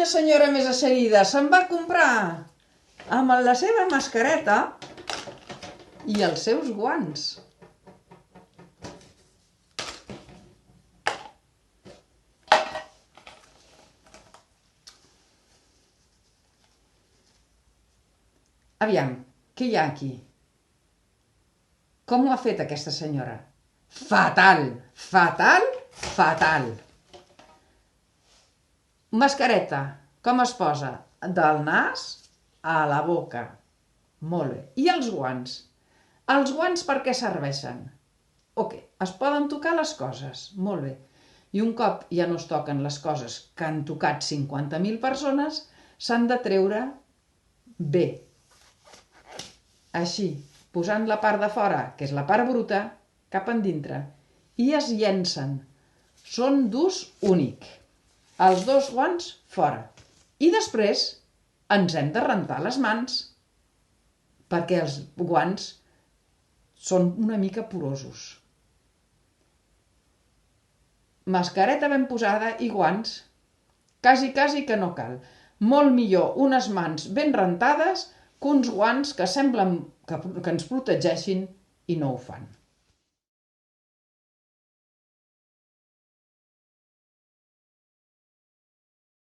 quina senyora més eixerida! Se'n va comprar amb la seva mascareta i els seus guants. Aviam, què hi ha aquí? Com ho ha fet aquesta senyora? Fatal, fatal, fatal. Mascareta, com es posa? Del nas a la boca. Molt bé. I els guants? Els guants per què serveixen? Ok, es poden tocar les coses. Molt bé. I un cop ja no es toquen les coses que han tocat 50.000 persones, s'han de treure bé. Així, posant la part de fora, que és la part bruta, cap endintre, i es llencen. Són d'ús únic. Els dos guants fora. I després ens hem de rentar les mans, perquè els guants són una mica porosos. Mascareta ben posada i guants, quasi que no cal. Molt millor unes mans ben rentades que uns guants que semblen que ens protegeixin i no ho fan.